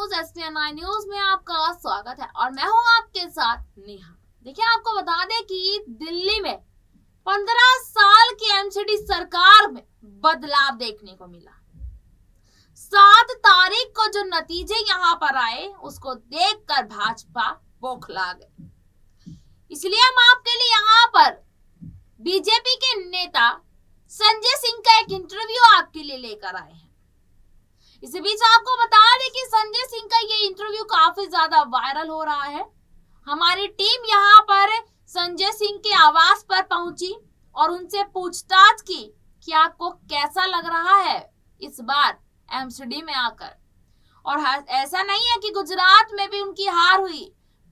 News STN9 news में आपका स्वागत है और मैं हूं आपके साथ नेहा। देखिए, आपको बता दें कि दिल्ली में 15 साल की MCD सरकार में बदलाव देखने को मिला। 7 तारीख को जो नतीजे यहां पर आए उसको देखकर भाजपा बौखला गई। इसलिए हम आपके लिए यहां पर बीजेपी के नेता संजय सिंह का एक इंटरव्यू आपके लिए लेकर आए हैं। इसी बीच आपको बता दें कि संजय सिंह का ये इंटरव्यू काफी ज्यादा वायरल हो रहा है। हमारी टीम यहाँ पर संजय सिंह के आवास पर पहुंची और उनसे पूछताछ की कि आपको कैसा लग रहा है इस बार MCD में आकर। और ऐसा नहीं है कि गुजरात में भी उनकी हार हुई।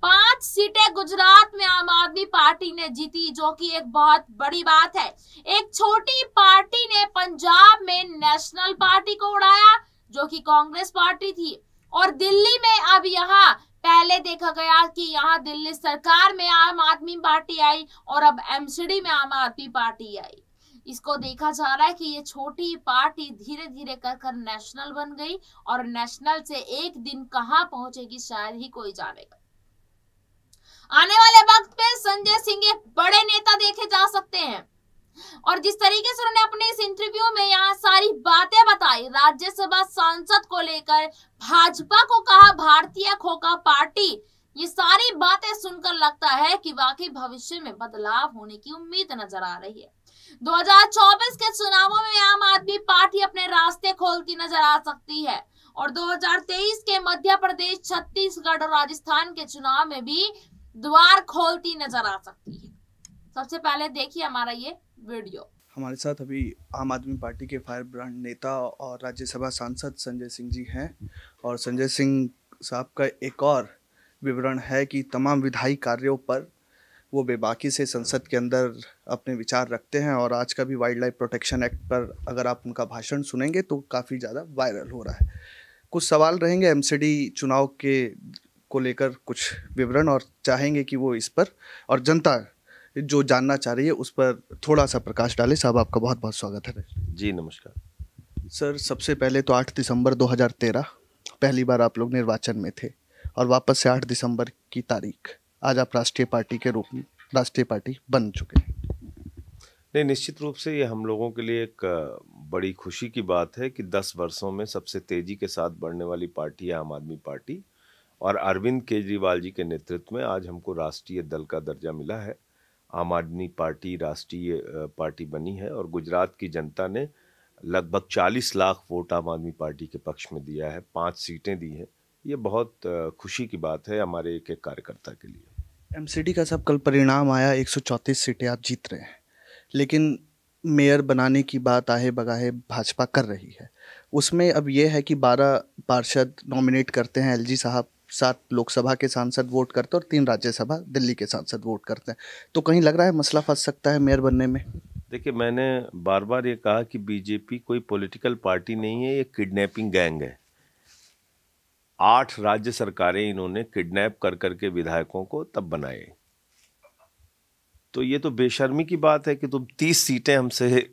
5 सीटें गुजरात में आम आदमी पार्टी ने जीती, जो कि एक बहुत बड़ी बात है। एक छोटी पार्टी ने पंजाब में नेशनल पार्टी को उड़ाया, जो कि कांग्रेस पार्टी थी। और दिल्ली में अब यहाँ पहले देखा गया कि यहाँ दिल्ली सरकार में आम आदमी पार्टी आई और अब MCD में आम आदमी पार्टी आई। इसको देखा जा रहा है कि ये छोटी पार्टी धीरे धीरे कर नेशनल बन गई और नेशनल से एक दिन कहां पहुंचेगी शायद ही कोई जानेगा। आने वाले वक्त पे संजय सिंह एक बड़े नेता देखे जा सकते हैं। और जिस तरीके से उन्होंने अपने इस इंटरव्यू में यहाँ सारी बातें बताई, राज्यसभा सांसद को लेकर भाजपा को कहा भारतीय खोखा पार्टी, ये सारी बातें सुनकर लगता है कि वाकई भविष्य में बदलाव होने की उम्मीद नजर आ रही है। 2024 के चुनावों में आम आदमी पार्टी अपने रास्ते खोलती नजर आ सकती है और 2023 के मध्य प्रदेश, छत्तीसगढ़ और राजस्थान के चुनाव में भी द्वार खोलती नजर आ सकती है। सबसे पहले देखिए हमारा ये वीडियो। हमारे साथ अभी आम आदमी पार्टी के फायर ब्रांड नेता और राज्यसभा सांसद संजय सिंह जी हैं। और संजय सिंह साहब का एक और विवरण है कि तमाम विधायी कार्यों पर वो बेबाकी से संसद के अंदर अपने विचार रखते हैं। और आज का भी वाइल्ड लाइफ प्रोटेक्शन एक्ट पर अगर आप उनका भाषण सुनेंगे तो काफ़ी ज़्यादा वायरल हो रहा है। कुछ सवाल रहेंगे MCD चुनाव के को लेकर, कुछ विवरण, और चाहेंगे कि वो इस पर और जनता जो जानना चाह रही है उस पर थोड़ा सा प्रकाश डाले। साहब, आपका बहुत बहुत स्वागत है। जी नमस्कार सर, सबसे पहले तो 8 दिसंबर 2013 पहली बार आप लोग निर्वाचन में थे और वापस से 8 दिसंबर की तारीख आज आप राष्ट्रीय पार्टी के रूप में राष्ट्रीय पार्टी बन चुके हैं। नहीं, निश्चित रूप से ये हम लोगों के लिए एक बड़ी खुशी की बात है कि 10 वर्षों में सबसे तेजी के साथ बढ़ने वाली पार्टी है आम आदमी पार्टी। और अरविंद केजरीवाल जी के नेतृत्व में आज हमको राष्ट्रीय दल का दर्जा मिला है। आम आदमी पार्टी राष्ट्रीय पार्टी बनी है और गुजरात की जनता ने लगभग 40 लाख वोट आम आदमी पार्टी के पक्ष में दिया है, 5 सीटें दी हैं। ये बहुत खुशी की बात है हमारे एक एक कार्यकर्ता के लिए। MCD का सब कल परिणाम आया, 134 सीटें आप जीत रहे हैं, लेकिन मेयर बनाने की बात आहे बगाहे भाजपा कर रही है। उसमें अब ये है कि 12 पार्षद नॉमिनेट करते हैं LG साहब, 7 लोकसभा के सांसद वोट करते हैं और 3 राज्यसभा दिल्ली के सांसद वोट करते हैं। तो कहीं लग रहा है मसला फंस सकता है मेयर बनने में। देखिए, मैंने बार बार ये कहा कि बीजेपी कोई पॉलिटिकल पार्टी नहीं है, ये किडनैपिंग गैंग है। 8 राज्य सरकारें इन्होंने किडनैप कर करके विधायकों को तब बनाए। तो ये तो बेशर्मी की बात है कि तुम 30 सीटें हमसे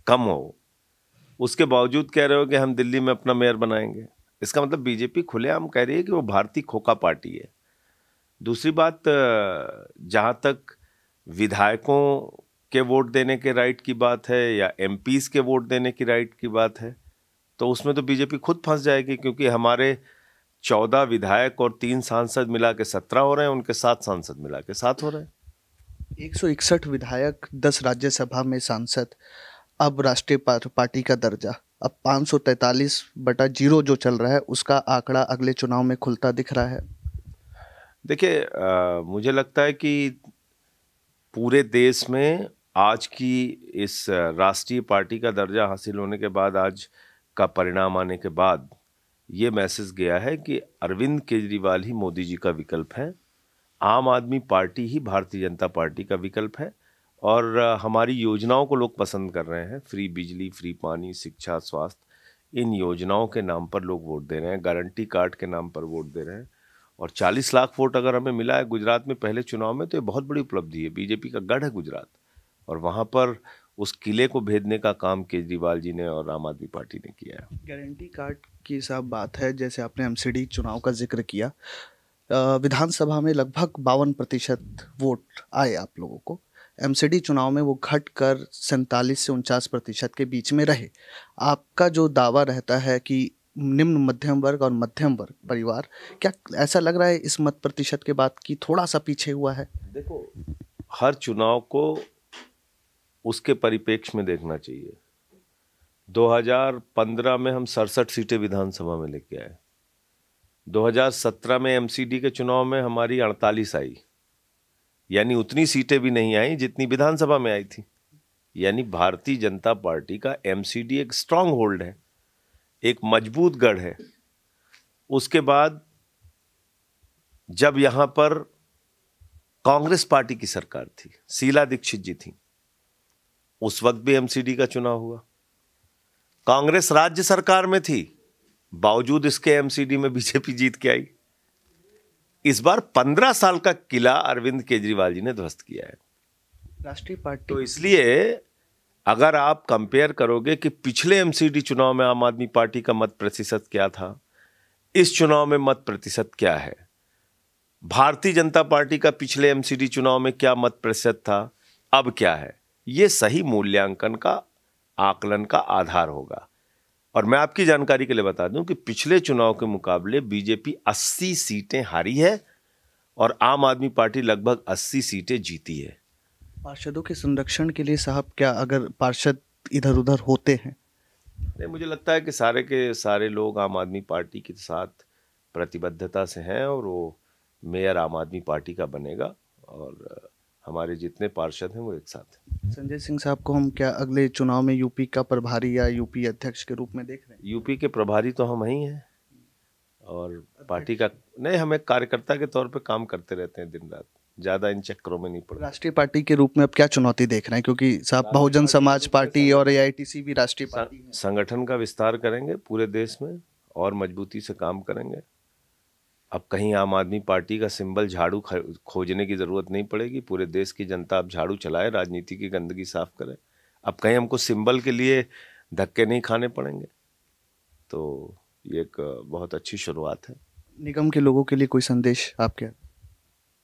कम हो, उसके बावजूद कह रहे हो कि हम दिल्ली में अपना मेयर बनाएंगे। इसका मतलब बीजेपी खुलेआम कह रही है कि वो भारतीय खोखा पार्टी है। दूसरी बात, जहाँ तक विधायकों के वोट देने के राइट की बात है या MPs के वोट देने की राइट की बात है, तो उसमें तो बीजेपी खुद फंस जाएगी, क्योंकि हमारे 14 विधायक और 3 सांसद मिला के 17 हो रहे हैं, उनके 7 सांसद मिला के 7 हो रहे हैं। 161 विधायक, 10 राज्यसभा में सांसद, अब राष्ट्रीय पार्टी का दर्जा, अब 543/0 जो चल रहा है उसका आंकड़ा अगले चुनाव में खुलता दिख रहा है। देखिए, मुझे लगता है कि पूरे देश में आज की इस राष्ट्रीय पार्टी का दर्जा हासिल होने के बाद, आज का परिणाम आने के बाद ये मैसेज गया है कि अरविंद केजरीवाल ही मोदी जी का विकल्प है, आम आदमी पार्टी ही भारतीय जनता पार्टी का विकल्प है। और हमारी योजनाओं को लोग पसंद कर रहे हैं। फ्री बिजली, फ्री पानी, शिक्षा, स्वास्थ्य, इन योजनाओं के नाम पर लोग वोट दे रहे हैं, गारंटी कार्ड के नाम पर वोट दे रहे हैं। और 40 लाख वोट अगर हमें मिला है गुजरात में पहले चुनाव में, तो ये बहुत बड़ी उपलब्धि है। बीजेपी का गढ़ है गुजरात, और वहाँ पर उस किले को भेदने का काम केजरीवाल जी ने और आम आदमी पार्टी ने किया है। गारंटी कार्ड की साहब बात है, जैसे आपने एमसीडी चुनाव का जिक्र किया, विधानसभा में लगभग 52% वोट आए आप लोगों को। एमसीडी चुनाव में वो घटकर 47 से 49% के बीच में रहे। आपका जो दावा रहता है कि निम्न मध्यम वर्ग और मध्यम वर्ग परिवार, क्या ऐसा लग रहा है इस मत प्रतिशत के बाद कि थोड़ा सा पीछे हुआ है? देखो, हर चुनाव को उसके परिप्रेक्ष्य में देखना चाहिए। 2015 में हम 67 सीटें विधानसभा में लेके आए। 2017 में एमसीडी के चुनाव में हमारी 48 आई, यानी उतनी सीटें भी नहीं आई जितनी विधानसभा में आई थी। यानी भारतीय जनता पार्टी का एमसीडी एक स्ट्रांग होल्ड है, एक मजबूत गढ़ है। उसके बाद जब यहां पर कांग्रेस पार्टी की सरकार थी, शीला दीक्षित जी थी, उस वक्त भी एमसीडी का चुनाव हुआ। कांग्रेस राज्य सरकार में थी, बावजूद इसके एमसीडी में बीजेपी जीत के आई। इस बार 15 साल का किला अरविंद केजरीवाल जी ने ध्वस्त किया है राष्ट्रीय पार्टी। तो इसलिए अगर आप कंपेयर करोगे कि पिछले एमसीडी चुनाव में आम आदमी पार्टी का मत प्रतिशत क्या था, इस चुनाव में मत प्रतिशत क्या है, भारतीय जनता पार्टी का पिछले एमसीडी चुनाव में क्या मत प्रतिशत था, अब क्या है, ये सही मूल्यांकन का, आकलन का आधार होगा। और मैं आपकी जानकारी के लिए बता दूं कि पिछले चुनाव के मुकाबले बीजेपी 80 सीटें हारी है और आम आदमी पार्टी लगभग 80 सीटें जीती है। पार्षदों के संरक्षण के लिए साहब, क्या अगर पार्षद इधर उधर होते हैं? नहीं, मुझे लगता है कि सारे के सारे लोग आम आदमी पार्टी के साथ प्रतिबद्धता से हैं और वो मेयर आम आदमी पार्टी का बनेगा और हमारे जितने पार्षद हैं वो एक साथ हैं। संजय सिंह साहब को हम क्या अगले चुनाव में यूपी का प्रभारी या यूपी अध्यक्ष के रूप में देख रहे हैं? यूपी के प्रभारी तो हम ही हैं और पार्टी का नहीं, हम एक कार्यकर्ता के तौर पे काम करते रहते हैं दिन रात, ज़्यादा इन चक्करों में नहीं पड़ता। राष्ट्रीय पार्टी के रूप में अब क्या चुनौती देख रहे हैं, क्योंकि साहब बहुजन समाज पार्टी और एआईटीसी भी राष्ट्रीय पार्टी है। संगठन का विस्तार करेंगे पूरे देश में और मजबूती से काम करेंगे। अब कहीं आम आदमी पार्टी का सिंबल झाड़ू खोजने की ज़रूरत नहीं पड़ेगी। पूरे देश की जनता अब झाड़ू चलाए, राजनीति की गंदगी साफ करे। अब कहीं हमको सिंबल के लिए धक्के नहीं खाने पड़ेंगे। तो ये एक बहुत अच्छी शुरुआत है। निगम के लोगों के लिए कोई संदेश आपके?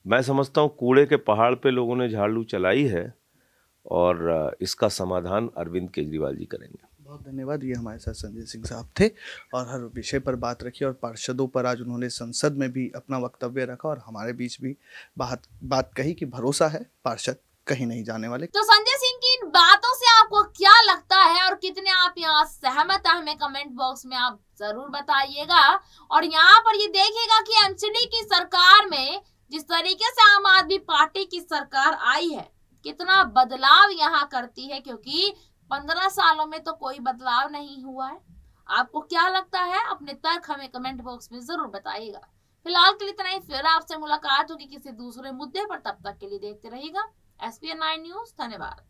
मैं समझता हूँ कूड़े के पहाड़ पे लोगों ने झाड़ू चलाई है और इसका समाधान अरविंद केजरीवाल जी करेंगे। बहुत धन्यवाद। ये हमारे साथ संजय सिंह साहब थे और हर विषय पर बात रखी और पार्षदों पर आज उन्होंने संसद में भी अपना वक्तव्य रखा और हमारे बीच भी बात कही कि भरोसा है पार्षद कहीं नहीं जाने वाले। तो संजय सिंह की इन बातों से आपको क्या लगता है और कितने आप यहाँ सहमत हैं, हमें कमेंट बॉक्स में आप जरूर बताइएगा। और यहाँ पर ये देखिएगा कि एमसीडी की सरकार में जिस तरीके से आम आदमी पार्टी की सरकार आई है, कितना बदलाव यहाँ करती है, क्योंकि 15 सालों में तो कोई बदलाव नहीं हुआ है। आपको क्या लगता है? अपने तर्क हमें कमेंट बॉक्स में जरूर बताइएगा। फिलहाल के लिए इतना ही, फिर आपसे मुलाकात होगी किसी दूसरे मुद्दे पर। तब तक के लिए देखते रहिएगा SPN 9 न्यूज। धन्यवाद।